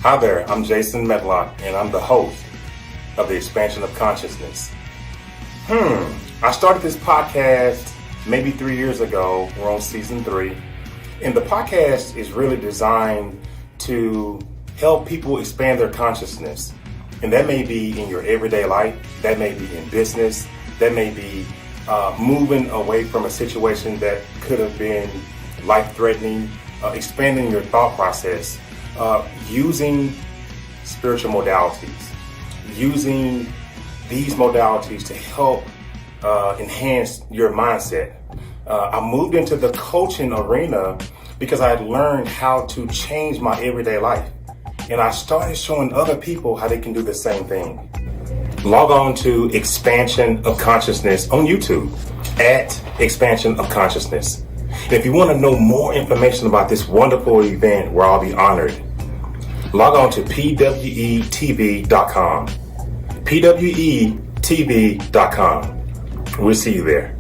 Hi there, I'm Jason Medlock, and I'm the host of the Expansion of Consciousness. I started this podcast maybe 3 years ago. We're on season 3. And the podcast is really designed to help people expand their consciousness. And that may be in your everyday life, that may be in business, that may be moving away from a situation that could have been life-threatening, expanding your thought process, using spiritual modalities, using these modalities to help enhance your mindset. I moved into the coaching arena because I learned how to change my everyday life. And I started showing other people how they can do the same thing. Log on to Expansion of Consciousness on YouTube at Expansion of Consciousness. And if you want to know more information about this wonderful event where I'll be honored, log on to pwetv.com. pwetv.com. We'll see you there.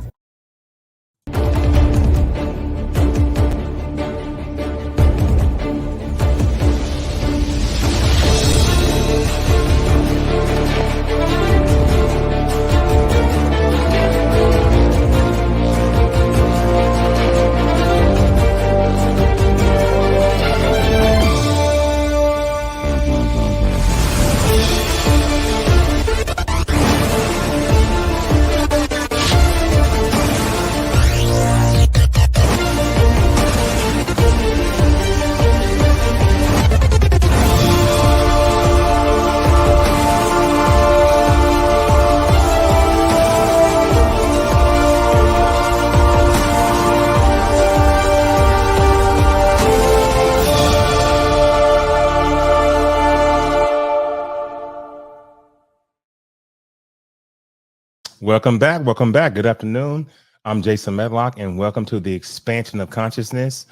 Welcome back. Welcome back. Good afternoon. I'm Jason Medlock, and welcome to the Expansion of Consciousness.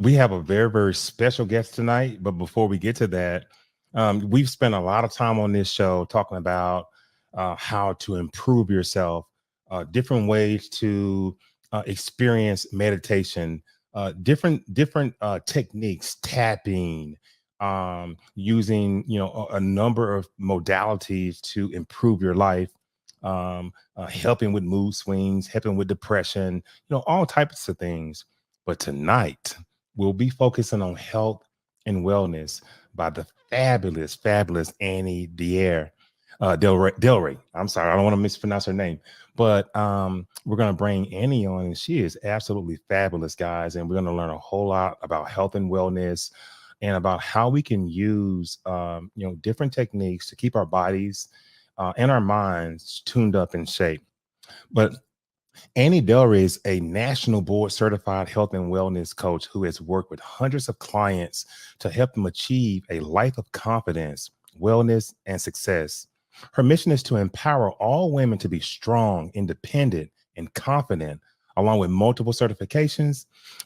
We have a very, very special guest tonight. But before we get to that, we've spent a lot of time on this show talking about how to improve yourself, different ways to experience meditation, different techniques, tapping, using a number of modalities to improve your life. Helping with mood swings, helping with depression, all types of things. But tonight, we'll be focusing on health and wellness by the fabulous Annie Delre. I'm sorry, I don't want to mispronounce her name, but we're going to bring Annie on, and she is absolutely fabulous, guys. And we're going to learn a whole lot about health and wellness and about how we can use, different techniques to keep our bodies and our minds tuned up in shape. But Annie Delre is a national board certified health and wellness coach who has worked with hundreds of clients to help them achieve a life of confidence, wellness, and success. Her mission is to empower all women to be strong, independent, and confident. Along with multiple certifications,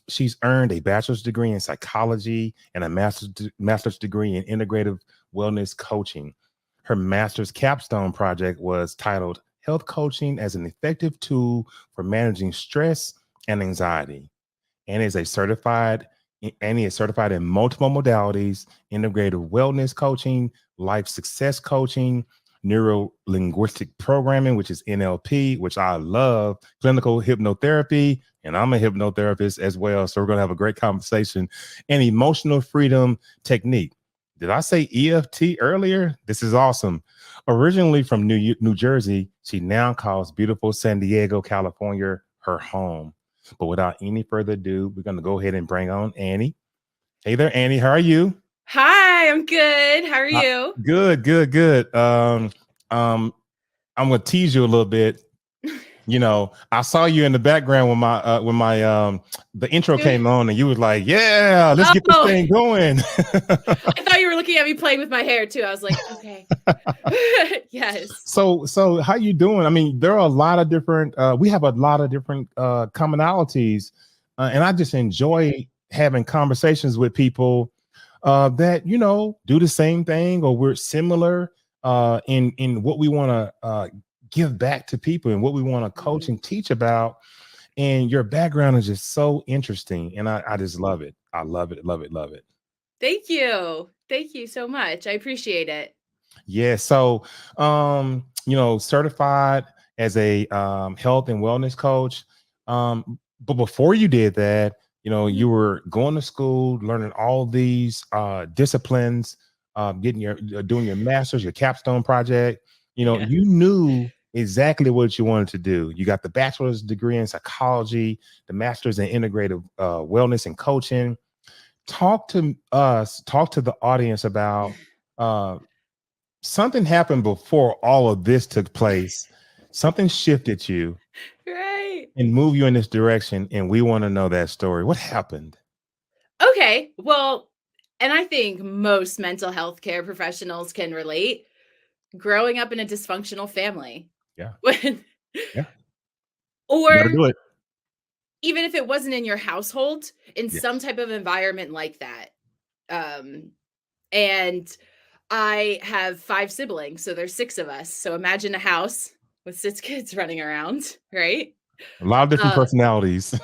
she's earned a bachelor's degree in psychology and a master's degree in integrative wellness coaching. Her master's capstone project was titled Health Coaching as an Effective Tool for Managing Stress and Anxiety. Annie is certified in multiple modalities: integrative wellness coaching, life success coaching, neuro-linguistic programming, which is NLP, which I love, clinical hypnotherapy, and I'm a hypnotherapist as well. So we're going to have a great conversation, and emotional freedom technique. Did I say EFT earlier? This is awesome. Originally from New Jersey, she now calls beautiful San Diego, California, her home. But without any further ado, we're going to go ahead and bring on Annie. Hey there, Annie. How are you? Hi, I'm good. How are you? Good. I'm going to tease you a little bit. I saw you in the background when the intro came on, and you was like, "Yeah, let's get this thing going." I thought you were looking at me playing with my hair too. I was like, "Okay." Yes. So how you doing? I mean, there are a lot of different. We have a lot of different commonalities, and I just enjoy having conversations with people that do the same thing, or we're similar in what we want to give back to people and what we want to coach and teach about. And your background is just so interesting, and I just love it. I love it. Thank you. Thank you so much. I appreciate it. Yeah. So, certified as a health and wellness coach. But before you did that, Mhm. you were going to school, learning all these disciplines, getting your doing your master's, your capstone project. Yeah. You knew exactly what you wanted to do. You got the bachelor's degree in psychology, the master's in integrative wellness and coaching. Talk to the audience about uh, something happened before all of this took place. Something shifted you Right. and moved you in this direction, and we want to know that story. What happened? Okay. Well, and I think most mental health care professionals can relate. Growing up in a dysfunctional family. Yeah, When yeah, you got to or do it. even if it wasn't in your household, in some Yes. type of environment like that. Um, and I have 5 siblings, so there's 6 of us. So imagine a house with 6 kids running around, right? A lot of different Uh, personalities.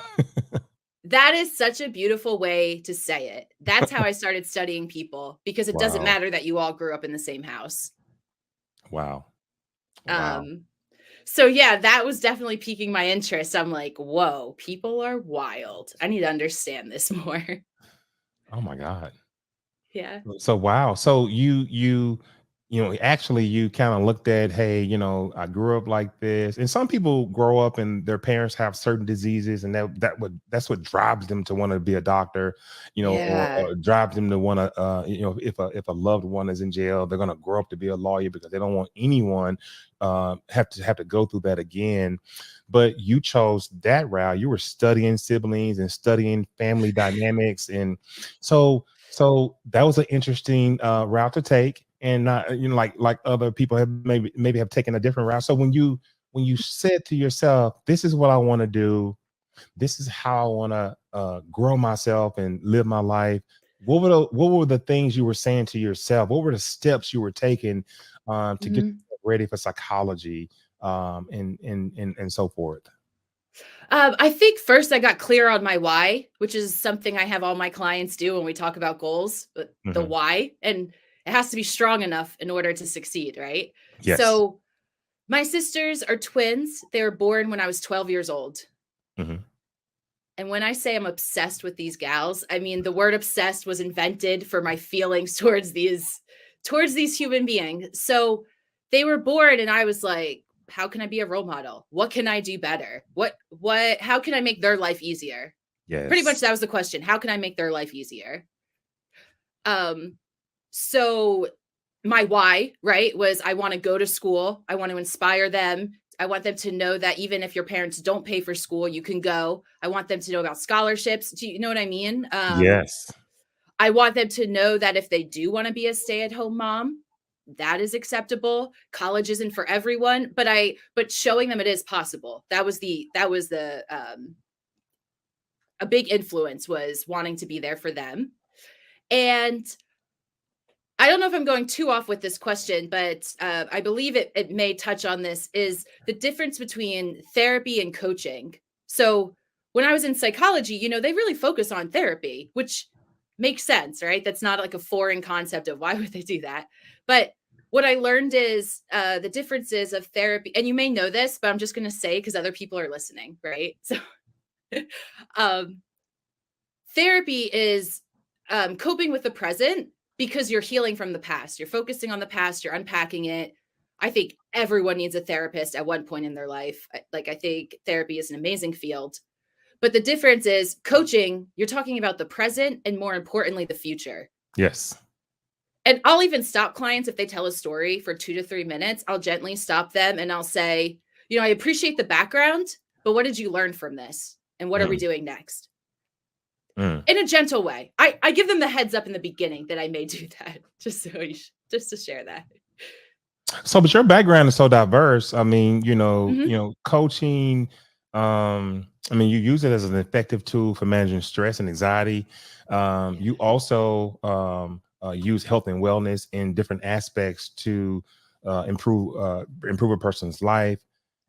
that is such a beautiful way to say it. That's how I started studying people because it doesn't Wow. matter that you all grew up in the same house. Wow. Wow. Um, so yeah, that was definitely piquing my interest. I'm like, "Whoa, people are wild. I need to understand this more." Oh my God. Yeah. So wow. So actually you kind of looked at, hey, I grew up like this. And some people grow up and their parents have certain diseases, and that's what drives them to want to be a doctor, Yeah. or drives them to want to if a loved one is in jail, they're gonna grow up to be a lawyer because they don't want anyone have to go through that again. But you chose that route. You were studying siblings and studying family dynamics. And so that was an interesting route to take, and not like other people have maybe have taken a different route. So when you said to yourself, "This is what I want to do. This is how I want to grow myself and live my life." What were the things you were saying to yourself? What were the steps you were taking to get Mhm. ready for psychology, and so forth? I think first I got clear on my why, which is something I have all my clients do when we talk about goals, but the Hmm. why, and it has to be strong enough in order to succeed, right? Yes. So my sisters are twins. They were born when I was 12 years old. Hmm. And when I say I'm obsessed with these gals, I mean the word obsessed was invented for my feelings towards these human beings. So they were born and I was like, how can I be a role model? What can I do better? What how can I make their life easier? Pretty much Yes. that was the question. How can I make their life easier? Um so my why, right, was I want to go to school. I want to inspire them. I want them to know that even if your parents don't pay for school, you can go. I want them to know about scholarships. Do you know what I mean? Yes. I want them to know that if they do want to be a stay-at-home mom, that is acceptable. College isn't for everyone, but showing them it is possible. That was the a big influence was wanting to be there for them. And I don't know if I'm going too off with this question, but I believe it may touch on this is the difference between therapy and coaching. So when I was in psychology, they really focus on therapy, which makes sense, right? That's not like a foreign concept of why would they do that. But what I learned is the differences of therapy, and you may know this, but I'm just going to say because other people are listening, right? So um, therapy is coping with the present because you're healing from the past. You're focusing on the past, you're unpacking it. I think everyone needs a therapist at one point in their life. I think therapy is an amazing field. But the difference is coaching, you're talking about the present and more importantly, the future. Yes. And I'll even stop clients if they tell a story for 2 to 3 minutes. I'll gently stop them and I'll say, I appreciate the background, but what did you learn from this? And what are we Mm, doing next? mm. In a gentle way. I give them the heads up in the beginning that I may do that, just to share that. So, but your background is so diverse. I mean, Mhm. coaching. I mean, you use it as an effective tool for managing stress and anxiety. You also use health and wellness in different aspects to improve a person's life.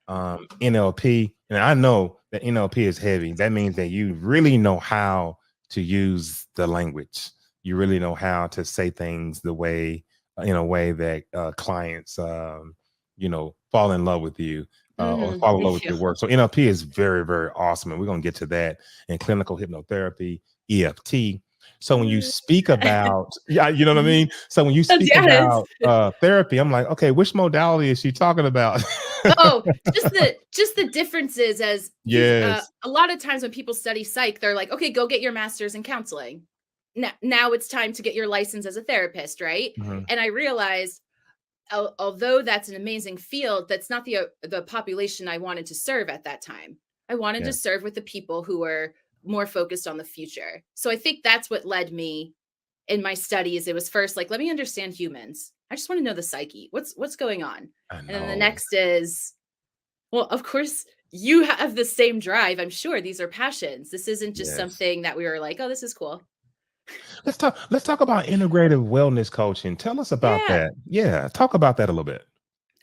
NLP, and I know that NLP is heavy. That means that you really know how to use the language. you really know how to say things the way in a way that clients fall in love with you, or fall in love Thank with you. your work. So NLP is very, very awesome, and we're going to get to that in clinical hypnotherapy, EFT. So when you speak about, yeah, you know what I Mhm. mean? So when you speak Yes. about therapy, I'm like, okay, which modality is she talking about? Oh, just the differences as because Yes. a lot of times when people study psych, they're like, "Okay, go get your master's in counseling. Now it's time to get your license as a therapist," right? Mhm. And I realized, although that's an amazing field, that's not the population I wanted to serve at that time. I wanted to Yeah. serve with the people who were more focused on the future. So I think that's what led me in my studies. It was first like, let me understand humans. I just want to know the psyche. What's going on? I And then the know. next is, well, of course, you have the same drive. I'm sure these are passions. This isn't just Yes. something that we were like, oh, this is cool. Let's talk about integrative wellness coaching. Tell us about Yeah. that. Yeah, talk about that a little bit.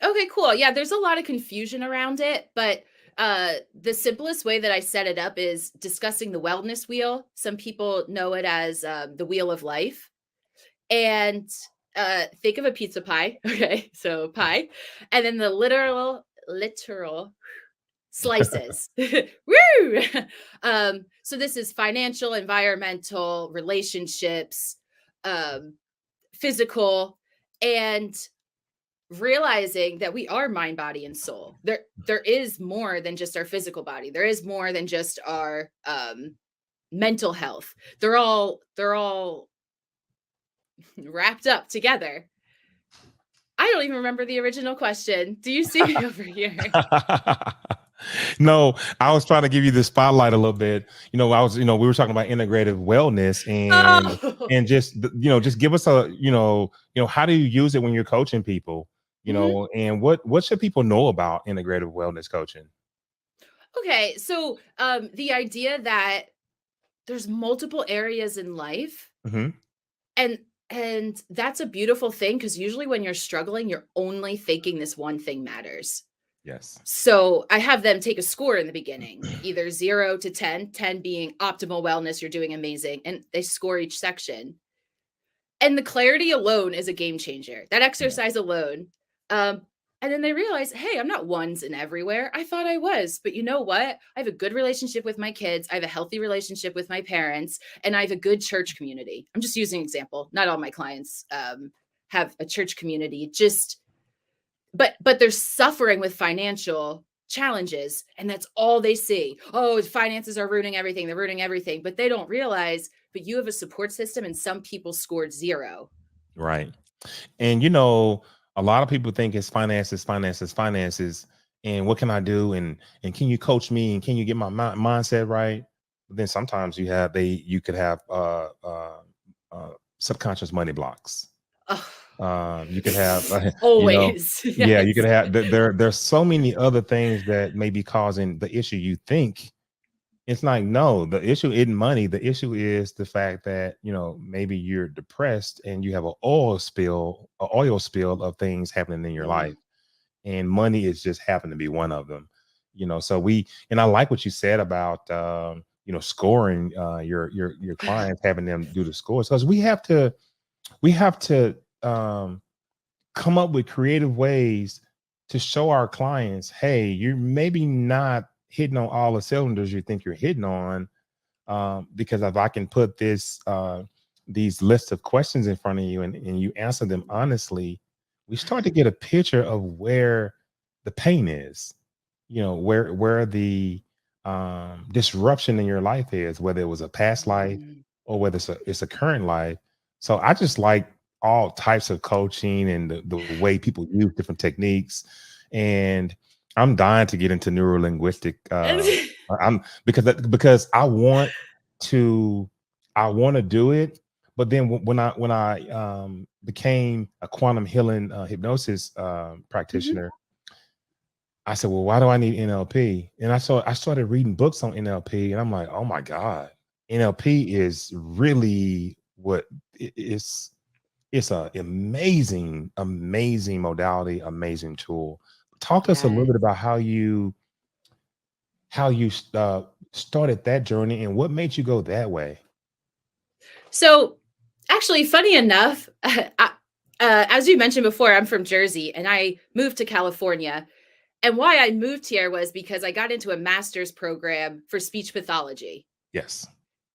Okay, cool. Yeah, there's a lot of confusion around it, but the simplest way that I set it up is discussing the wellness wheel. Some people know it as the wheel of life. And think of a pizza pie. Okay, so pie, and then the literal slices. Woo! So this is financial, environmental, relationships, um, physical, and realizing that we are mind, body, and soul. There is more than just our physical body. There is more than just our mental health. They're all wrapped up together. I don't even remember the original question. Do you see me over here? No, I was trying to give you the spotlight a little bit. We were talking about integrative wellness Oh. and just give us how do you use it when you're coaching people, Mhm. and what should people know about integrative wellness coaching? Okay, so the idea that there's multiple areas in life, Hmm. and that's a beautiful thing because usually when you're struggling, you're only thinking this one thing matters. Yes. So I have them take a score in the beginning, either 0 to 10, 10 being optimal wellness, you're doing amazing, and they score each section. And the clarity alone is a game changer. That Yeah. exercise alone. Um, and then they realize, hey, I'm not ones and everywhere. I thought I was, but you know what? I have a good relationship with my kids. I have a healthy relationship with my parents, and I have a good church community. I'm just using an example. Not all my clients have a church community. Just, but they're suffering with financial challenges, and that's all they see. Oh, finances are ruining everything. They're ruining everything, but they don't realize. But you have a support system, and some people scored 0. Right. And a lot of people think it's finances, finances, finances, and what can I do? And can you coach me? And can you get my mindset right? But then sometimes you could have uh, subconscious money blocks. Ugh. You could have, Always, yeah, you yes. could have. There's so many other things that may be causing the issue. You think it's like, no, the issue isn't money. The issue is the fact that, maybe you're depressed and you have an oil spill of things happening in your life. Mm, And money is just happen to be one of them. And I like what you said about, scoring your clients, having them do the scores, because we have to come up with creative ways to show our clients, hey, you're maybe not hitting on all the cylinders you think you're hitting on, because if I can put these lists of questions in front of you, and you answer them honestly, we start to get a picture of where the pain is, where the disruption in your life is, whether it was a past life mm. or whether it's a current life. So I just like all types of coaching and the way people use different techniques. And I'm dying to get into neuro-linguistic. I'm because to I want to do it, but then when I became a quantum healing hypnosis Mhm. practitioner, I said, well, why do I need NLP? And I started reading books on NLP, and I'm like, oh my God, NLP is really what it's an amazing, amazing modality, amazing tool. Talk to us a little Yes. bit about how you started that journey and what made you go that way. So Actually, funny enough, as you mentioned before, I'm from Jersey and I moved to California. And why I moved here was because I got into a master's program for speech pathology. Yes.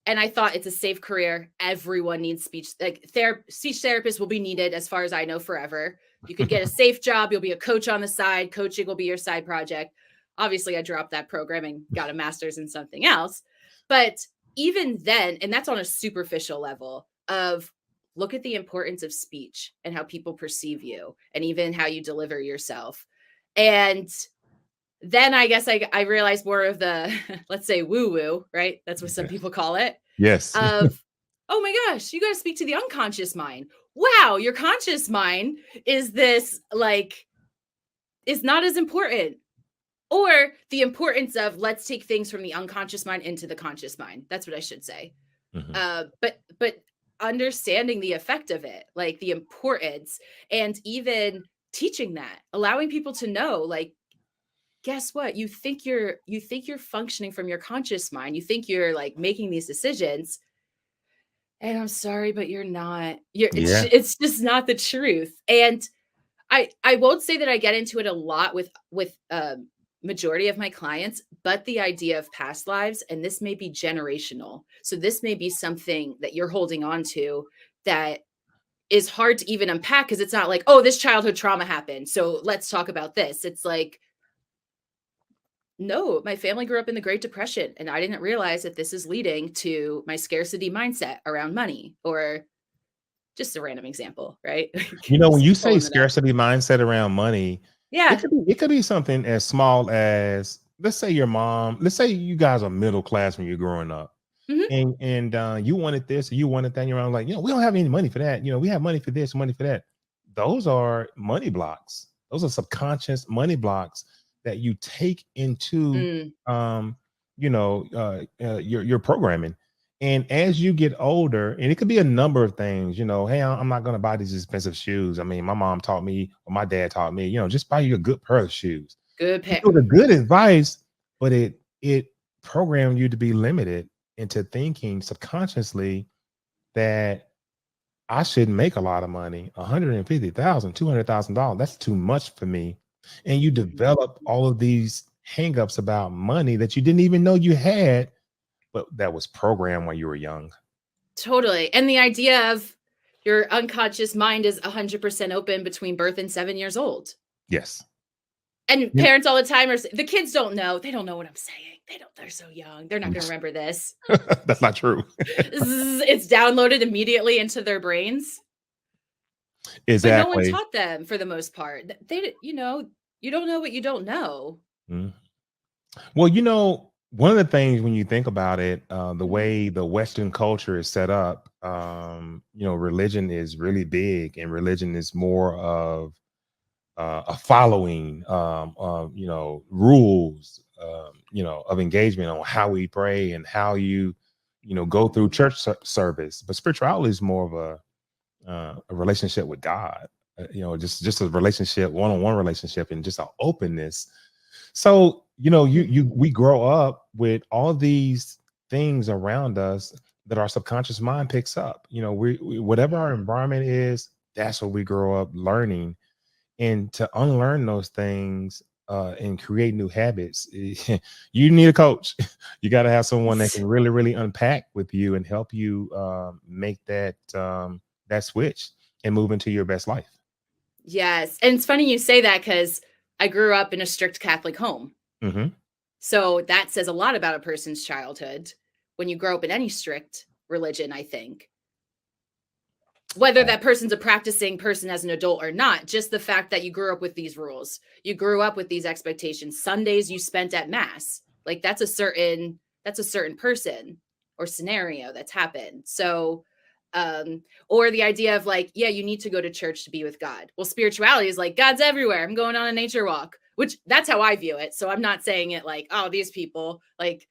And I thought it's a safe career. Everyone needs speech. Like speech therapists will be needed, as far as I know, forever. You could get a safe job. You'll be a coach on the side. Coaching will be your side project. Obviously, I dropped that program and got a master's in something else. But even then, and that's on a superficial level of look at the importance of speech and how people perceive you and even how you deliver yourself. And then I guess I realized more of the, let's say, woo woo, right? That's what some people call it. Yes. Of, oh my gosh, you got to speak to the unconscious mind. Wow, your conscious mind is this like, is not as important. Or the importance of let's take things from the unconscious mind into the conscious mind. That's what I should say. But understanding the effect of it, like the importance, and even teaching that, allowing people to know, like, guess what? You think you're functioning from your conscious mind. You think you're like making these decisions. And I'm sorry, but you're not. Yeah. It's just not the truth. And I won't say that I get into it a lot with majority of my clients, but the idea of past lives, and this may be generational. So this may be something that you're holding on to that is hard to even unpack, because it's not like, oh, this childhood trauma happened, so let's talk about this. It's like, no, my family grew up in the Great Depression, and I didn't realize that this is leading to my scarcity mindset around money, or just a random example, right? You know, when Just you say pulling it up. scarcity mindset around money, Yeah. it could be something as small as, let's say your mom, let's say you guys are middle class when you're growing up, Mhm. and you wanted this or you wanted that, and you're like, we don't have any money for that. We have money for this, money for that. Those are money blocks. Those are subconscious money blocks that you take into Mm. your programming. And as you get older, and it could be a number of things, hey, I'm not going to buy these expensive shoes. I mean, my mom taught me, or my dad taught me, just buy you a good pair of shoes. Good It pair. was a good advice, but it programmed you to be limited into thinking subconsciously that I shouldn't make a lot of money. 150,000, $200,000. That's too much for me. And you develop all of these hangups about money that you didn't even know you had, but that was programmed when you were young. Totally. And the idea of your unconscious mind is 100% open between birth and 7 years old. Yes. And Yeah. parents all the time the kids don't know. They don't know what I'm saying. They're so young. They're not going to remember this. That's not true. It's downloaded immediately into their brains. But no one Exactly. taught them, for the most part. You don't know what you don't know. Mhm. Well, one of the things when you think about it, the Mhm. way the Western culture is set up, religion is really big, and religion is more of a following, rules, of engagement on how we pray and how go through church service. But spirituality is more of a relationship with God, just a relationship, one-on-one relationship, and just an openness. So, we grow up with all these things around us that our subconscious mind picks up. Whatever our environment is, that's what we grow up learning. And to unlearn those things and create new habits, you need a coach. You got to have someone that can really, really unpack with you and help you make that switch and move into your best life. Yes. And it's funny you say that, because I grew up in a strict Catholic home. Hmm. So that says a lot about a person's childhood when you grow up in any strict religion, I think. Whether that person's a practicing person as an adult or not, just the fact that you grew up with these rules, you grew up with these expectations. Sundays you spent at mass, like that's a certain person or scenario that's happened. So, or the idea of like, yeah, you need to go to church to be with God. Well, spirituality is like, God's everywhere. I'm going on a nature walk, which that's how I view it. So I'm not saying it like, oh, these people like,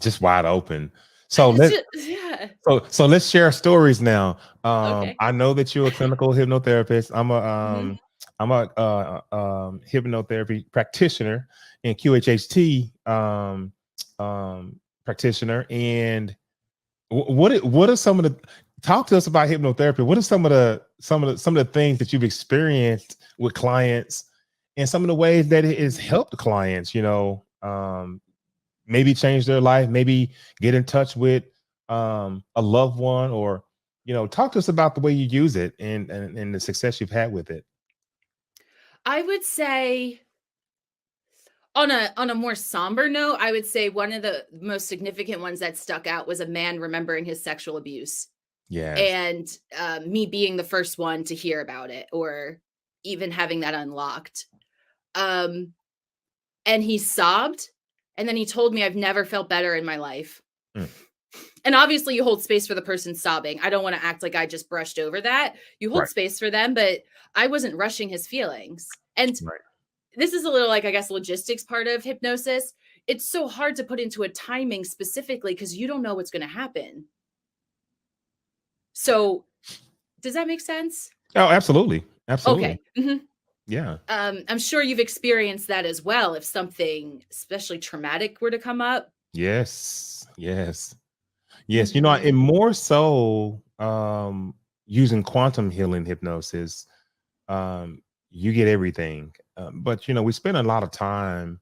Just wide open. So let's yeah. so let's share stories now. Okay. I know that you're a clinical hypnotherapist. Mhm. I'm a hypnotherapy practitioner and QHHT practitioner. And what are some of the talk to us about hypnotherapy. What are some of the things that you've experienced with clients, and some of the ways that it has helped clients? Maybe change their life, maybe get in touch with a loved one, or talk to us about the way you use it, and the success you've had with it. I would say on a more somber note, I would say one of the most significant ones that stuck out was a man remembering his sexual abuse, Yes. and me being the first one to hear about it, or even having that unlocked. Um, and he sobbed, and then he told me, "I've never felt better in my life." Mm, And obviously, you hold space for the person sobbing. I don't want to act like I just brushed over that. You hold right. space for them, but I wasn't rushing his feelings. And Right. this is a little, like, I guess, logistics part of hypnosis. It's so hard to put into a timing specifically because you don't know what's going to happen. So, does that make sense? Oh, absolutely. Absolutely. Okay. Mhm. Yeah. I'm sure you've experienced that as well. If something especially traumatic were to come up. Yes. Yes. Yes. And Hmm. more so, using quantum healing hypnosis, you get everything. But we spend a lot of time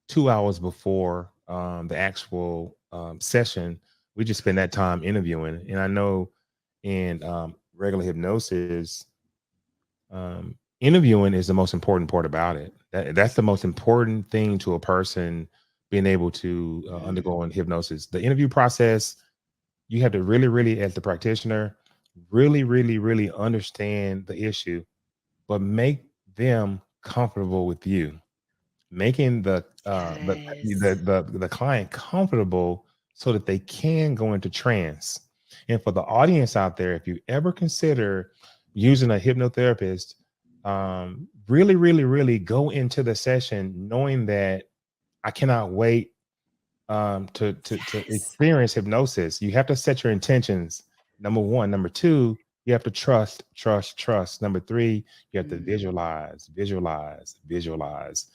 2 hours before the actual session. We just spend that time interviewing. And I know in regular hypnosis, interviewing is the most important part about it. That's the most important thing to a person being able to undergo in hypnosis. The interview process, you have to really, really, as the practitioner, really, really, really understand the issue, but make them comfortable with you, making Yes. the client comfortable so that they can go into trance. And for the audience out there, if you ever consider using a hypnotherapist, really, really, really go into the session knowing that I cannot wait to Yes. experience hypnosis. You have to set your intentions. Number one. Number two, you have to trust, trust, trust. Number three, you have to Mm. visualize, visualize, visualize.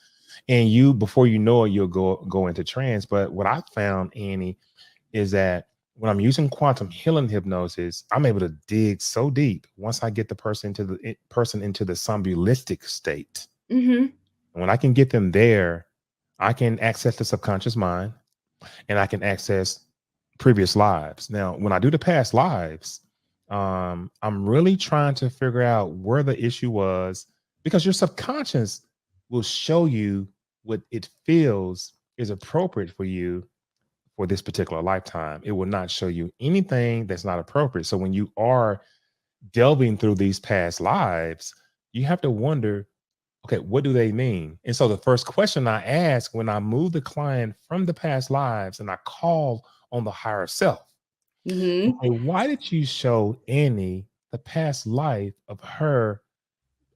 And you, before you know it, you'll go into trance. But what I found, Annie, is that when I'm using quantum healing hypnosis, I'm able to dig so deep once I get the person into the somnambulistic state. Mhm. And when I can get them there, I can access the subconscious mind, and I can access previous lives. Now, when I do the past lives, I'm really trying to figure out where the issue was, because your subconscious will show you what it feels is appropriate for you for this particular lifetime. It will not show you anything that's not appropriate. So when you are delving through these past lives, you have to wonder, okay, what do they mean? And so the first question I ask when I move the client from the past lives and I call on the higher self, Mhm. okay, why did you show Annie the past life of her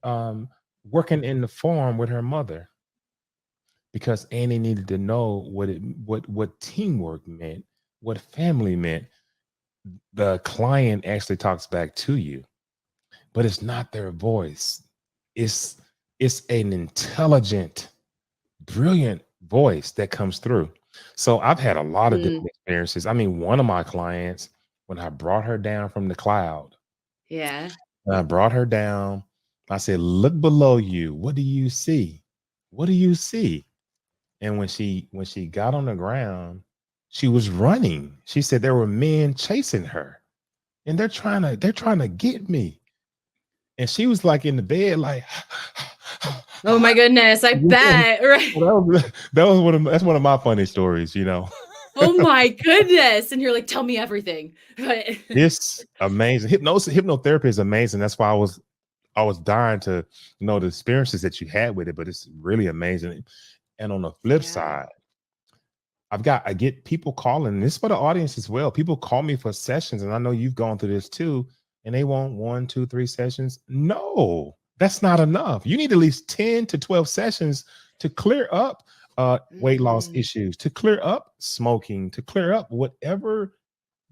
um, working in the farm with her mother? Because Annie needed to know what teamwork meant, what family meant. The client actually talks back to you, but it's not their voice. It's it's an intelligent, brilliant voice that comes through. So I've had a lot of Mm. different experiences. I mean, one of my clients, when I brought her down from the cloud, Yeah. when I brought her down, I said, "Look below you. What do you see? What do you see?" And when she got on the ground, she was running. She said there were men chasing her, and they're trying to get me. And she was like in the bed, like, Oh my goodness, I bet, right. that's one of my funny stories. Oh my goodness, and you're like, "Tell me everything." But It's amazing. Hypnotherapy is amazing. That's why I was dying to know the experiences that you had with it, but it's really amazing. And on the flip yeah. side, I get people calling. This is for the audience as well. People call me for sessions, and I know you've gone through this too, and they want 1, 2, 3 sessions. No, that's not enough. You need at least 10 to 12 sessions to clear up weight loss Mhm. issues, to clear up smoking, to clear up whatever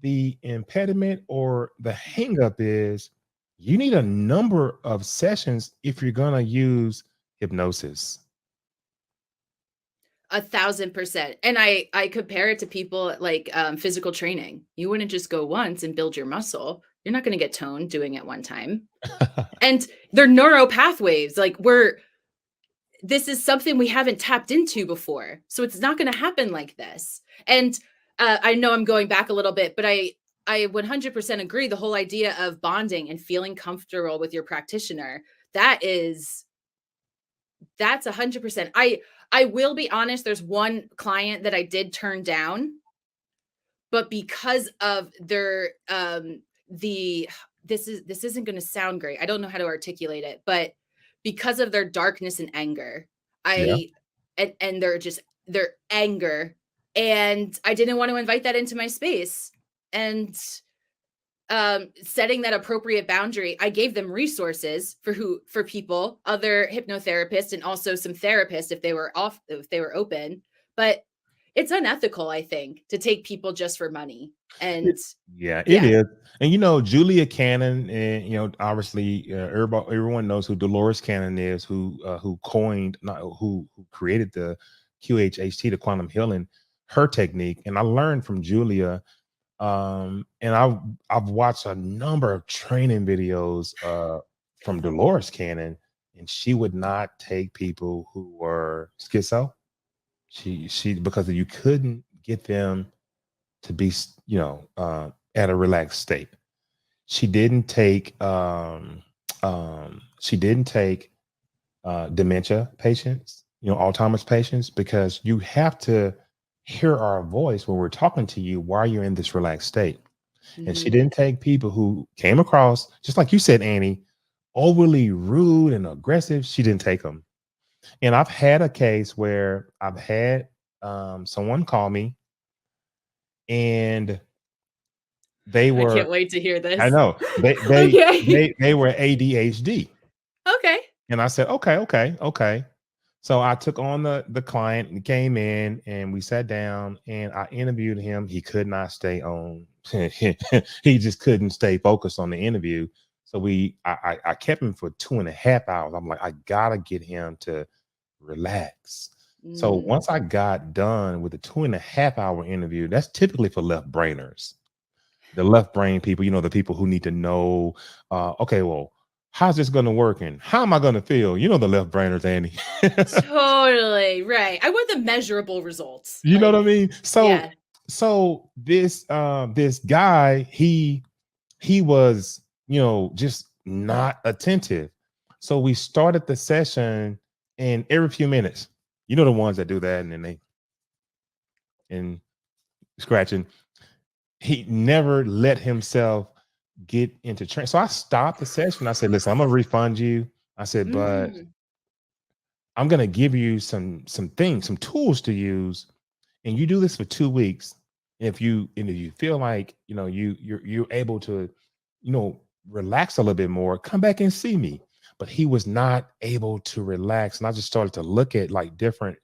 the impediment or the hangup is. You need a number of sessions if you're going to use hypnosis. 1,000%. And I compare it to people like, physical training. You wouldn't just go once and build your muscle. You're not going to get toned doing it one time. And they're neuro pathways. Like this is something we haven't tapped into before. So it's not going to happen like this. And I know I'm going back a little bit, but I 100% agree. The whole idea of bonding and feeling comfortable with your practitioner, that's 100%. I will be honest. There's one client that I did turn down, but because of their this isn't going to sound great. I don't know how to articulate it, but because of their darkness and anger, Yeah. and their anger, and I didn't want to invite that into my space. And setting that appropriate boundary, I gave them resources for people, other hypnotherapists, and also some therapists if they were open. But it's unethical, I think, to take people just for money. And Yeah, it yeah. is. And Julia Cannon, and obviously, everyone knows who Dolores Cannon is, who coined, not who created the QHHT, the quantum healing, her technique. And I learned from Julia. And I've watched a number of training videos from Dolores Cannon, and she would not take people who were schizo. She because you couldn't get them to be at a relaxed state. She didn't take dementia patients, Alzheimer's patients, because you have to hear our voice when we're talking to you while you're in this relaxed state. And she Mhm. didn't take people who came across, just like you said, Annie, overly rude and aggressive. She didn't take them. And I've had a case where I've had someone call me, and they I were, can't wait to hear I this. know, Okay. they were ADHD. Okay. And I said, okay. So I took on the client, and came in, and we sat down, and I interviewed him. He could not stay on. He just couldn't stay focused on the interview. So I kept him for 2.5 hours. I'm like, I gotta get him to relax. So Mm. once I got done with the 2.5 hour interview, that's typically for left brainers, the left brain people, the people who need to know, okay, well, how's this going to work, and how am I going to feel? The left brainers, Andy. Totally right. I want the measurable results. You know what I Like, mean? So, yeah. this guy, he was, just not attentive. So we started the session, and every few minutes, the ones that do that, and then and scratching. He never let himself get into trance. So I stopped the session. I said, listen, I'm gonna refund you. I said, but Mm. I'm gonna give you some things, some tools to use, and you do this for 2 weeks. If you feel like you're able to, relax a little bit more, come back and see me. But he was not able to relax. And I just started to look at like different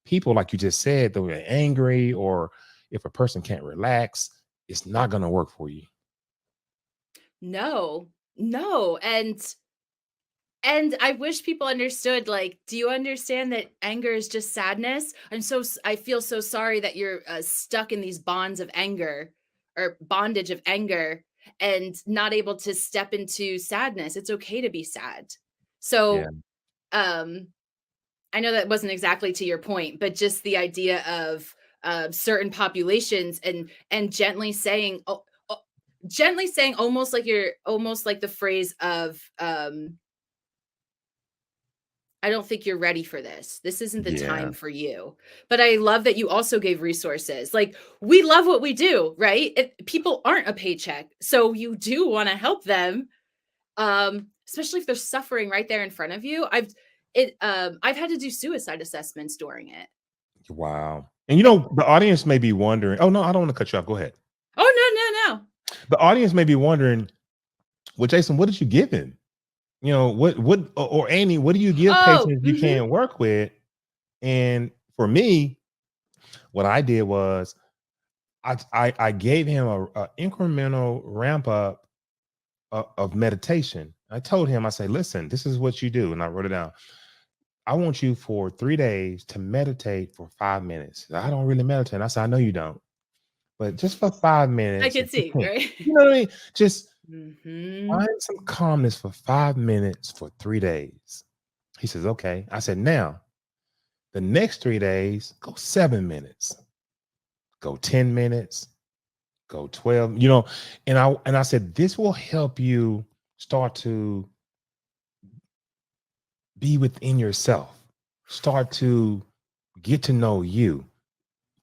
people, like you just said, that were angry, or if a person can't relax, it's not gonna work for you. No. No. And I wish people understood, like, do you understand that anger is just sadness? I feel so sorry that you're stuck in these bonds of anger, or bondage of anger, and not able to step into sadness. It's okay to be sad. Yeah. So, um, I know that wasn't exactly to your point, but just the idea of certain populations, and gently saying, almost like the phrase of, I don't think you're ready for this. This isn't the Yeah. time for you. But I love that you also gave resources. Like, we love what we do, right? People aren't a paycheck. So you do want to help them, especially if they're suffering right there in front of you. I've had to do suicide assessments during it. Wow. And Yeah. the audience may be wondering, oh no, I don't want to cut you off. Go ahead. Oh, no, no, no. The audience may be wondering, well, Jason, what did you give him? What or Annie, what do you give Oh, patients you can't work with? And for me, what I did was I gave him a incremental ramp up of meditation. I told him, I say, listen, this is what you do. And I wrote it down. I want you for 3 days to meditate for 5 minutes. I don't really meditate. I said, I know you don't, but just for 5 I minutes, can if you see, can, right? you know what I mean? Just Mm-hmm. Find some calmness for 5 minutes for 3 days. He says, okay. I said, now the next 3 days, go 7 minutes, go 10 minutes, go 12, and I said, this will help you start to be within yourself, start to get to know you,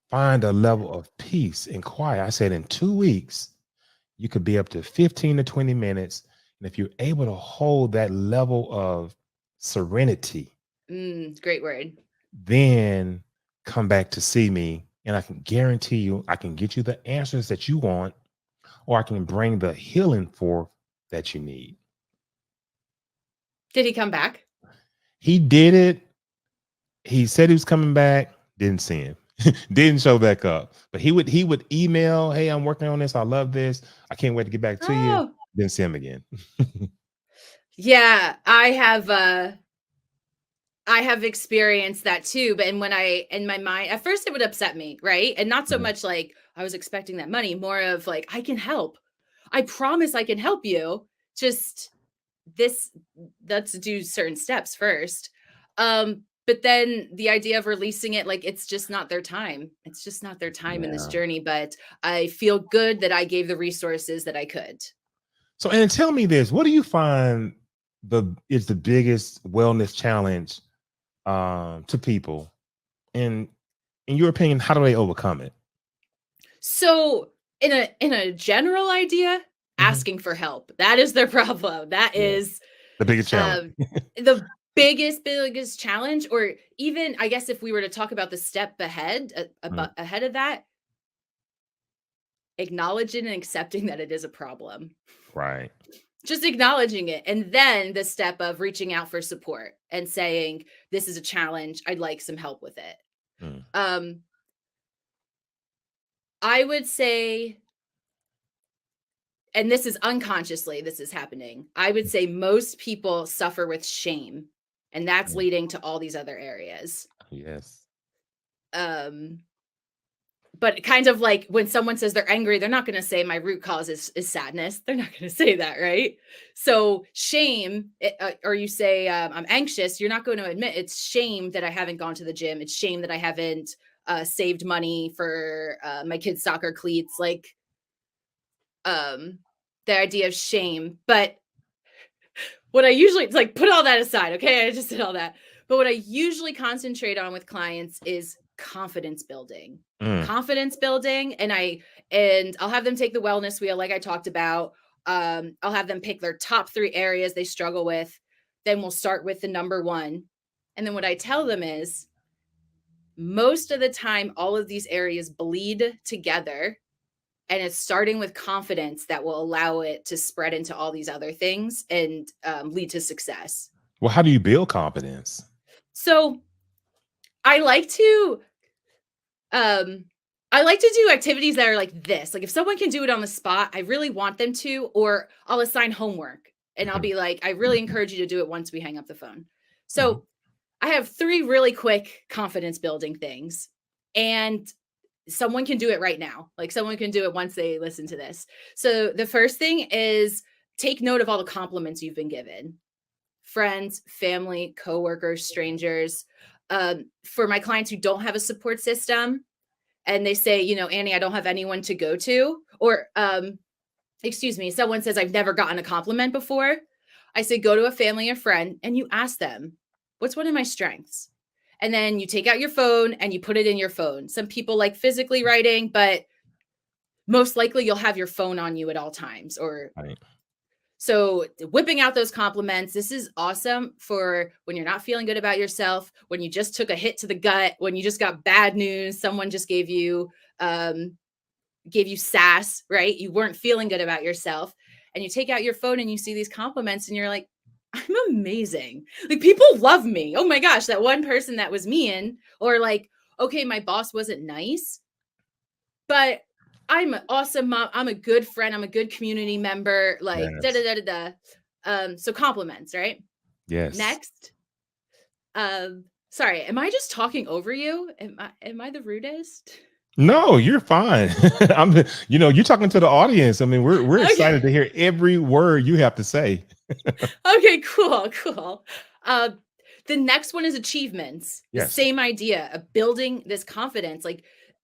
find a level of peace and quiet. I said, in 2 weeks, you could be up to 15 to 20 minutes. And if you're able to hold that level of serenity, Great word. then come back to see me. And I can guarantee you, I can get you the answers that you want, or I can bring the healing forth that you need. Did he come back? He did it. He said he was coming back. Didn't see him. Didn't show back up. But he would email, hey, I'm working on this. I love this. I can't wait to get back to you. Oh, Didn't see him again. yeah. I have experienced that too, but and when I in my mind, at first it would upset me, right? And not so Mhm. much like I was expecting that money, more of like, I can help. I promise I can help you. Just this, let's do certain steps first. But then the idea of releasing it, like it's just not their time. It's just not their time in this Yeah. journey. But I feel good that I gave the resources that I could. So, and tell me this: what do you find the biggest wellness challenge to people? And in your opinion, how do they overcome it? So in a general idea, Mhm. asking for help. That is their problem. That Yeah, is the biggest challenge. um the biggest challenge, or even I guess if we were to talk about the step ahead, Mm, ahead of that, acknowledging and accepting that it is a problem. right. Just acknowledging it, and then the step of reaching out for support and saying, "This is a challenge. I'd like some help with it." Mm, Um, I would say, and this is unconsciously, this is happening. I would say most people suffer with shame, and that's mm, leading to all these other areas. yes. Um, but kind of like when someone says they're angry, they're not going to say my root cause is sadness. They're not going to say that, right? So shame, or you say I'm anxious, you're not going to admit it's shame that I haven't gone to the gym. It's shame that I haven't saved money for my kids' soccer cleats. Like um, the idea of shame, but what I usually, it's like, put all that aside, okay? I just did all that. But what I usually concentrate on with clients is confidence building. Mm, Confidence building, and I'll have them take the wellness wheel like I talked about. I'll have them pick their top 3 areas they struggle with. Then we'll start with the number 1. And then what I tell them is most of the time all of these areas bleed together, and it's starting with confidence that will allow it to spread into all these other things and lead to success. well, how do you build confidence? So I like to um I like to do activities that are like this. Like if someone can do it on the spot, I really want them to, or I'll assign homework and I'll Mhm, be like, I really encourage you to do it once we hang up the phone. mhm, So I have 3 really quick confidence building things. And someone can do it right now. Like someone can do it once they listen to this. So the first thing is take note of all the compliments you've been given. Friends, family, coworkers, strangers. For my clients who don't have a support system and they say, Annie, I don't have anyone to go to, or excuse me, someone says I've never gotten a compliment before. I say go to a family or friend and you ask them, what's one of my strengths? And then you take out your phone and you put it in your phone. Some people like physically writing, but most likely you'll have your phone on you at all times. Or right. so whipping out those compliments. This is awesome for when you're not feeling good about yourself, when you just took a hit to the gut, when you just got bad news, someone just gave you sass, right? You weren't feeling good about yourself. And you take out your phone and you see these compliments and you're like, I'm amazing. Like people love me. Oh my gosh, that one person that was mean, or like, okay, my boss wasn't nice, but I'm an awesome mom. I'm a good friend. I'm a good community member. Like da da Yes. da da da. So compliments, right? Yes. Next, sorry, am I just talking over you? Am I the rudest? No, you're fine. You're talking to the audience. I mean, we're Okay. excited to hear every word you have to say. Okay, cool, cool. Uh, the next one is achievements. The Yes. same idea of building this confidence.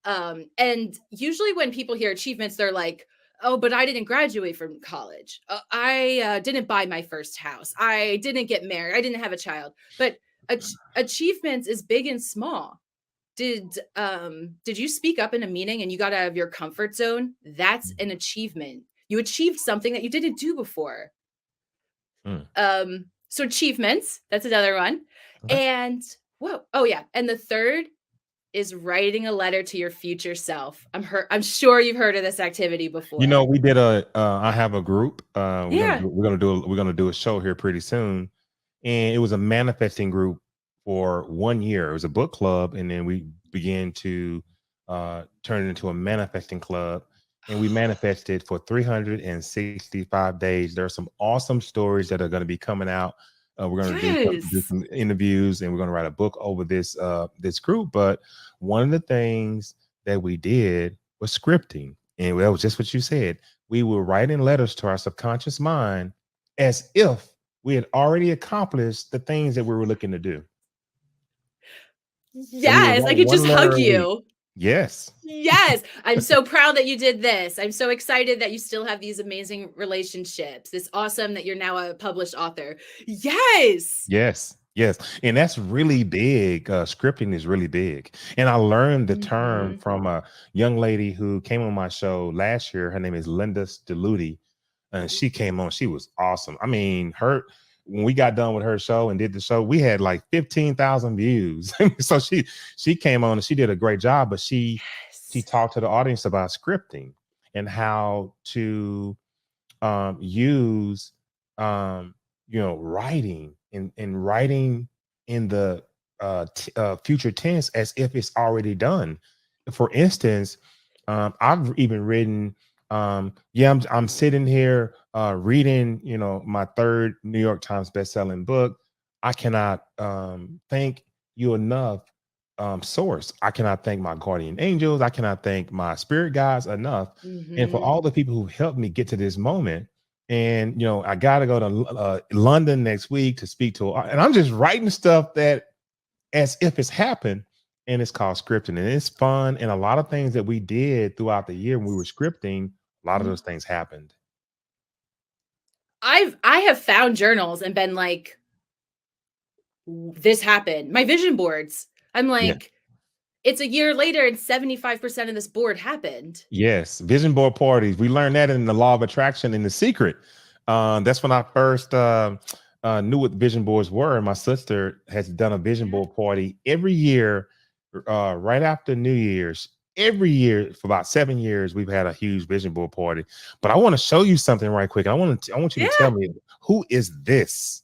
And usually when people hear achievements, they're like, "Oh, but I didn't graduate from college. I didn't buy my first house. I didn't get married. I didn't have a child." But achievements is big and small. Did you speak up in a meeting and you got out of your comfort zone? That's an achievement. You achieved something that you didn't do before. Mm. So achievements, that's another one. Okay. And whoa, oh yeah. And the third is writing a letter to your future self. I'm sure you've heard of this activity before. We did I have a group. Yeah. We're gonna do a show here pretty soon, and it was a manifesting group for 1 year. It was a book club, and then we began to turn it into a manifesting club, and we manifested for 365 days. There are some awesome stories that are going to be coming out. We're going to do Yes. some interviews, and we're going to write a book over this group. But one of the things that we did was scripting, and that was just what you said. We were writing letters to our subconscious mind as if we had already accomplished the things that we were looking to do. And we would Yes, I write could just one letter hug a week. you. Yes. Yes, I'm so proud that you did this. I'm so excited that you still have these amazing relationships. It's awesome that you're now a published author. Yes. Yes. Yes. And that's really big. Scripting is really big. And I learned the term Mhm. from a young lady who came on my show last year. Her name is Linda Stiludi. And she came on. She was awesome. I mean, when we got done with her show and did the show, we had like 15,000 views. So she came on and she did a great job, but she Yes. talked to the audience about scripting and how to use writing and writing in the future tense as if it's already done. For instance, I've even written, yeah, I'm sitting here reading, my third New York Times best-selling book. I cannot thank you enough, source. I cannot thank my guardian angels. I cannot thank my spirit guides enough, and for Mhm. all the people who helped me get to this moment. And I got to go to London next week to speak to, and I'm just writing stuff that as if it's happened, and it's called scripting, and it's fun. And a lot of things that we did throughout the year when we were scripting, a lot of Mhm. those things happened. I have found journals and been like, this happened. My vision boards. I'm Yeah. like, it's a year later and 75% of this board happened. Yes, vision board parties. We learned that in the law of attraction in The Secret. That's when I first knew what vision boards were. And my sister has done a vision Yeah. board party every year, right after New Year's. Every year for about 7 years, we've had a huge vision board party. But I want to show you something right quick. I want you to tell Yeah. me, who is this?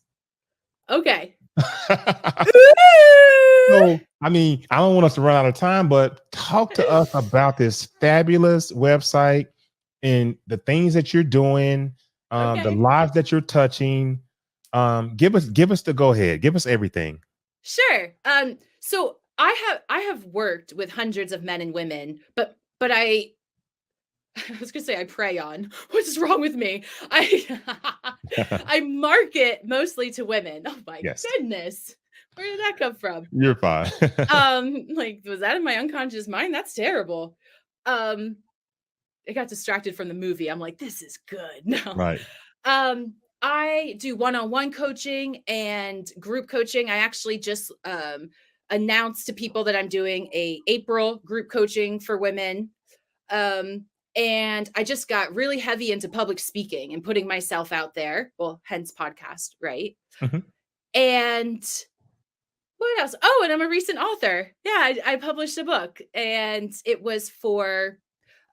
Okay. So, I mean, I don't want us to run out of time, but talk to us about this fabulous website and the things that you're doing, the Okay. lives that you're touching. Give us the go ahead. Give us everything. Sure. So I have worked with hundreds of men and women, but I was gonna say I prey on. What is wrong with me? I I market mostly to women. Oh my Yes, goodness. Where did that come from? you're fine. Like, was that in my unconscious mind? That's terrible. Um, I got distracted from the movie. I'm like, this is good. No. Right. I do one-on-one coaching and group coaching. I actually just announced to people that I'm doing a April group coaching for women. Um, and I just got really heavy into public speaking and putting myself out there. Well, hence podcast, right? Mhm. And what else? Oh, and I'm a recent author. Yeah, I published a book, and it was for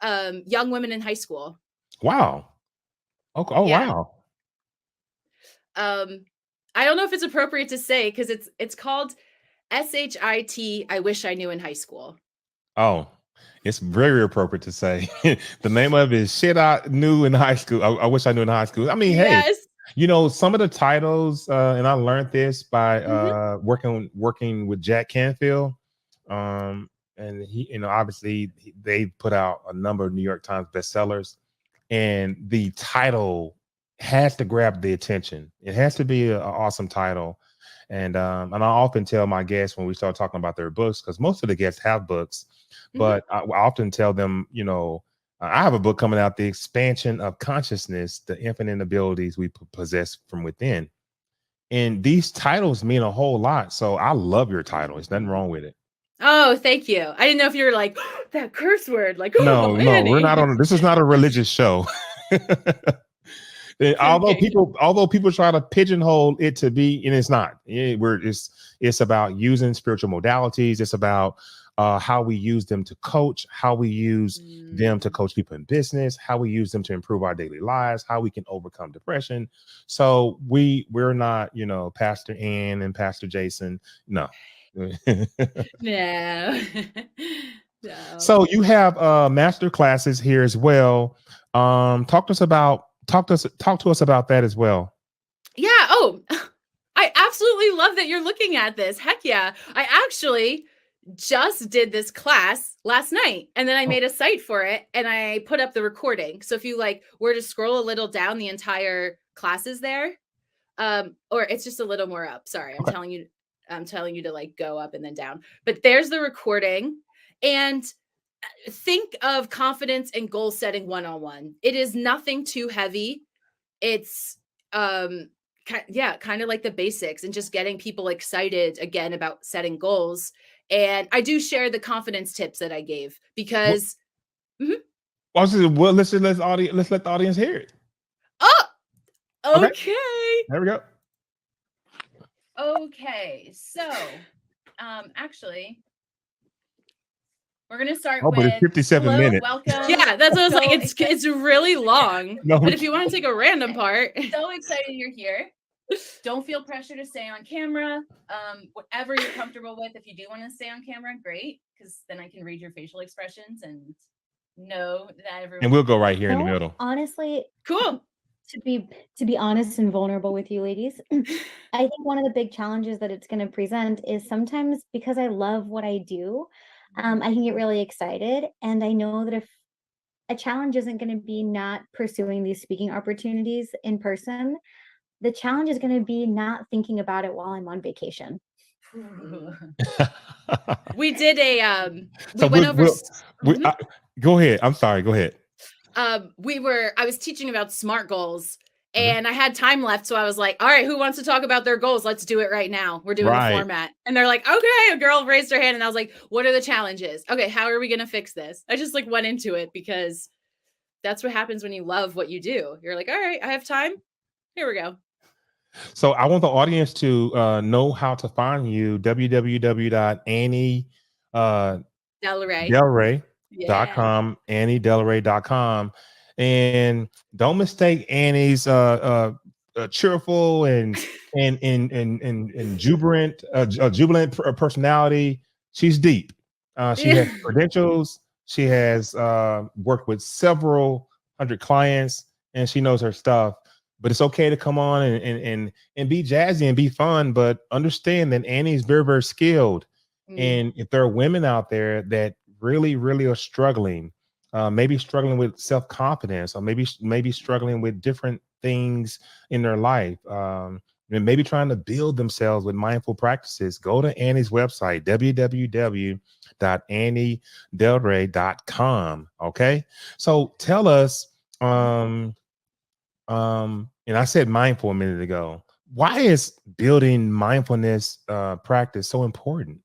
young women in high school. Wow. Okay. Oh, Yeah. wow. Um, I don't know if it's appropriate to say because it's called SHIT. I wish I knew in high school. Oh, it's very appropriate to say. The name of it is Shit I Knew in High School. I wish I knew in high school. I mean, hey, Yes. some of the titles, and I learned this by Hmm. working with Jack Canfield. and he, obviously they put out a number of New York Times bestsellers, and the title has to grab the attention. It has to be an awesome title. And I often tell my guests when we start talking about their books, because most of the guests have books, but I often tell them, I have a book coming out, The Expansion of Consciousness, the Infinite Abilities We Possess from Within. And these titles mean a whole lot. So I love your title. There's nothing wrong with it. Oh, thank you. I didn't know if you were like that curse word, like, No, oh, no, we're not Annie. on. This is not a religious show. Although people try to pigeonhole it to be, and it's not. It's about using spiritual modalities. It's about how we use them to coach, how we use them to coach people in business, how we use them to improve our daily lives, how we can overcome depression. So we're not, Pastor Ann and Pastor Jason. No. No. No. So you have master classes here as well. Talk to us about that as well. Yeah. Oh, I absolutely love that you're looking at this. Heck yeah. I actually just did this class last night, and then I made a site for it and I put up the recording. So if you were to scroll a little down, the entire class is there. Or it's just a little more up. Sorry. I'm telling you to go up and then down. But there's the recording. And think of confidence and goal setting one-on-one. It is nothing too heavy. It's kind of like the basics and just getting people excited again about setting goals. And I do share the confidence tips that I gave because let's let the audience hear it. Oh, okay. There we go. Okay, so actually we're gonna start with, but it's 57 minutes. Welcome. Yeah, that's what I was like. It's really long. No, but if you want to take a random part, so excited you're here. Don't feel pressure to stay on camera. Whatever you're comfortable with. If you do want to stay on camera, great, because then I can read your facial expressions and know that everyone. And we'll go right here in the middle. Honestly, cool. To be honest and vulnerable with you ladies, I think one of the big challenges that it's going to present is sometimes because I love what I do, I can get really excited. And I know that if a challenge isn't going to be not pursuing these speaking opportunities in person, the challenge is going to be not thinking about it while I'm on vacation. We did a we went over. Go ahead. I'm sorry. Go ahead. I was teaching about SMART goals and I had time left. So I was like, all right, who wants to talk about their goals? Let's do it right now. We're doing the format. And they're like, okay, a girl raised her hand. And I was like, what are the challenges? Okay. How are we going to fix this? I just went into it because that's what happens when you love what you do. You're like, all right, I have time. Here we go. So I want the audience to know how to find you. www.Annie Delre.com, AnnieDelre.com. And don't mistake Annie's cheerful and jubilant personality. She's deep. She has credentials. She has worked with several hundred clients, and she knows her stuff. But it's okay to come on and be jazzy and be fun, but understand that Annie's very, very skilled. And if there are women out there that really are struggling, maybe struggling with self-confidence, or maybe struggling with different things in their life, and maybe trying to build themselves with mindful practices, go to Annie's website, www.anniedelre.com. Okay, so tell us, and I said mindful a minute ago, why is building mindfulness practice so important?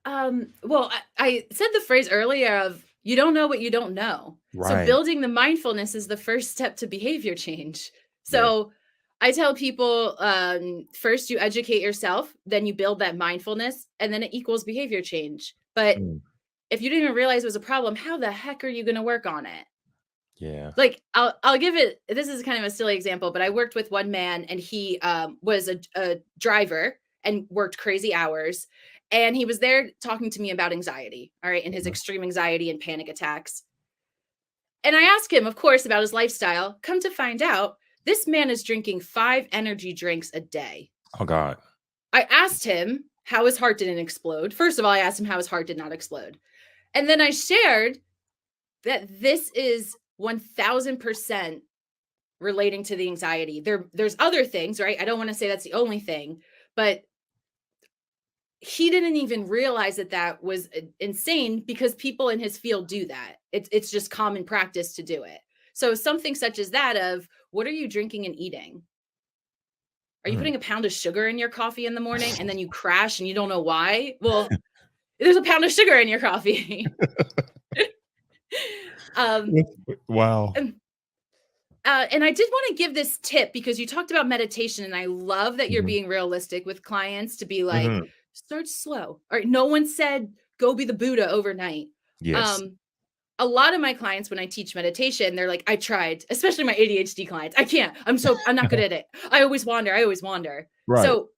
Well, I said the phrase earlier of you don't know what you don't know. Right. So building the mindfulness is the first step to behavior change. So I tell people, first you educate yourself, then you build that mindfulness, and then it equals behavior change. But if you didn't even realize it was a problem, how the heck are you going to work on it? Yeah. I'll give it, this is kind of a silly example, but I worked with one man and he was a driver and worked crazy hours. And he was there talking to me about anxiety, all right, and his extreme anxiety and panic attacks. And I asked him, of course, about his lifestyle. Come to find out, this man is drinking 5 energy drinks a day. Oh, God. I asked him, how his heart didn't explode. First of all, I asked him how his heart did not explode. And then I shared that this is 1000% relating to the anxiety. There's other things, right? I don't want to say that's the only thing, but he didn't even realize that that was insane because people in his field do that. It's just common practice to do it. So something such as that of, what are you drinking and eating? Are you putting a pound of sugar in your coffee in the morning and then you crash and you don't know why? Well, there's a pound of sugar in your coffee. Wow. And I did want to give this tip because you talked about meditation, and I love that you're being realistic with clients to be like, start slow. All right. No one said go be the Buddha overnight. Yes. A lot of my clients, when I teach meditation, they're like, I tried, especially my ADHD clients. I can't. I'm not good at it. I always wander. Right. So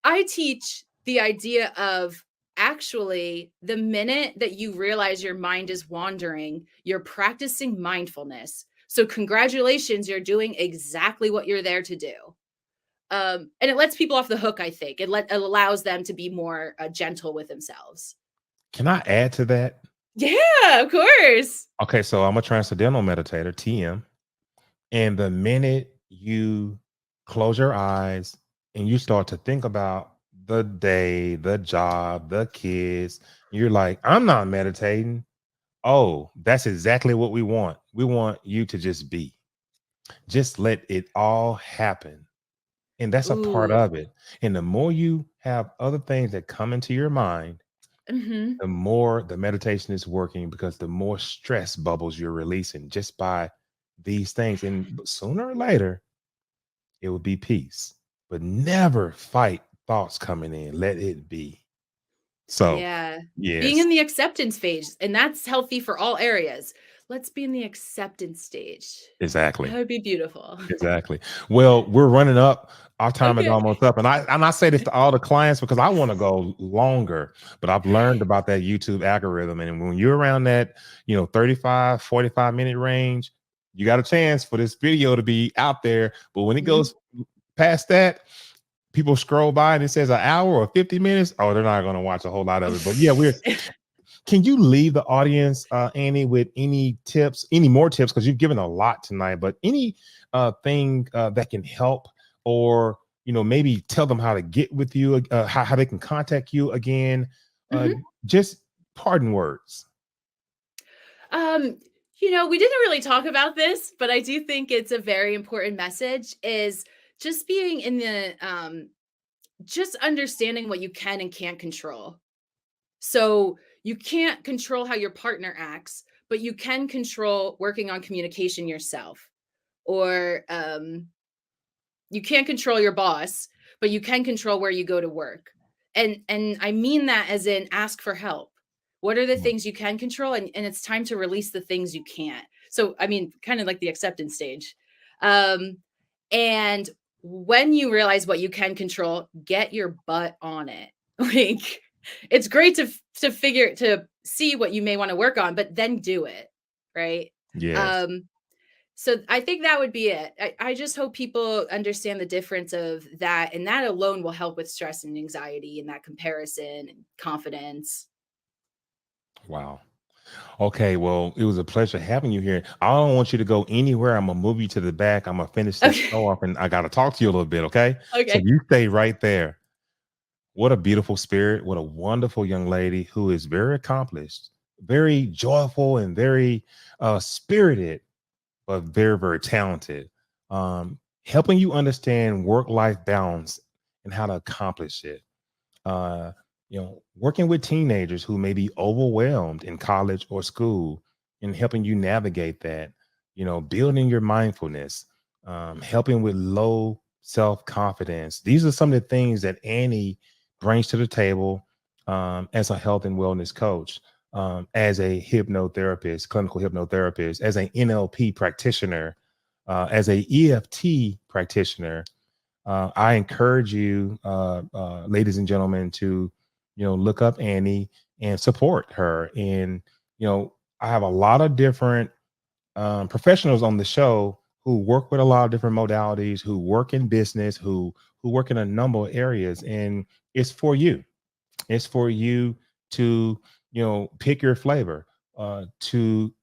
I teach the idea of, actually, the minute that you realize your mind is wandering, you're practicing mindfulness. So congratulations, you're doing exactly what you're there to do. And it lets people off the hook, I think. It allows them to be more gentle with themselves. Can I add to that? Yeah, of course. Okay, so I'm a transcendental meditator, TM. And the minute you close your eyes and you start to think about the day, the job, the kids, you're like, I'm not meditating. Oh, that's exactly what we want. We want you to just be. Just let it all happen. And that's a part Ooh. of it. And the more you have other things that come into your mind, the more the meditation is working, because the more stress bubbles you're releasing just by these things. And sooner or later, it will be peace. But never fight thoughts coming in. Let it be. So, Yeah. Being yes, in the acceptance phase, and that's healthy for all areas. Let's be in the acceptance stage. That exactly. would be beautiful. Exactly. Well, we're running up. Our time is Okay. almost up. And I say this to all the clients because I want to go longer, but I've learned about that YouTube algorithm. And when you're around that, 35, 45-minute range, you got a chance for this video to be out there. But when it goes past that, people scroll by and it says an hour or 50 minutes. Oh, they're not going to watch a whole lot of it. But yeah, can you leave the audience, Annie, with any more tips? Because you've given a lot tonight, but any thing that can help, or maybe tell them how to get with you, how they can contact you again. Just pardon words. We didn't really talk about this, but I do think it's a very important message, is just being in the just understanding what you can and can't control. So you can't control how your partner acts, but you can control working on communication yourself. Or you can't control your boss, but you can control where you go to work. And I mean that as in, ask for help. What are the things you can control? And it's time to release the things you can't. So, I mean, kind of like the acceptance stage. And when you realize what you can control, get your butt on it. Like, it's great to see what you may want to work on, but then do it. Right. Yes. So I think that would be it. I just hope people understand the difference of that, and that alone will help with stress and anxiety and that comparison and confidence. Wow. Okay, well, it was a pleasure having you here. I don't want you to go anywhere. I'm gonna move you to the back. I'm gonna finish this show off, and I gotta talk to you a little bit. Okay. So Okay. you stay right there. What a beautiful spirit. What a wonderful young lady who is very accomplished, very joyful, and very spirited, but very, very talented. Helping you understand work-life balance and how to accomplish it. Uh, Working with teenagers who may be overwhelmed in college or school, and helping you navigate that. Building your mindfulness, helping with low self-confidence. These are some of the things that Annie brings to the table, as a health and wellness coach, as a hypnotherapist, clinical hypnotherapist, as an NLP practitioner, as a EFT practitioner. I encourage you, ladies and gentlemen, to look up Annie and support her. And I have a lot of different professionals on the show who work with a lot of different modalities, who work in business, who work in a number of areas. And It's for you. It's for you to, pick your flavor, to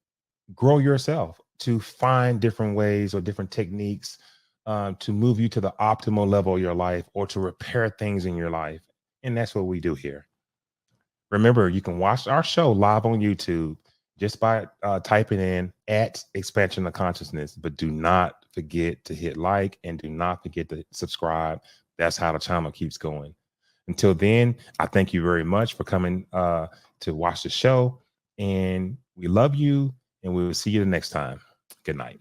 grow yourself, to find different ways or different techniques to move you to the optimal level of your life or to repair things in your life. And that's what we do here. Remember, you can watch our show live on YouTube just by typing in at Expansion of Consciousness. But do not forget to hit like and do not forget to subscribe. That's how the channel keeps going. Until then, I thank you very much for coming to watch the show. And we love you. And we will see you the next time. Good night.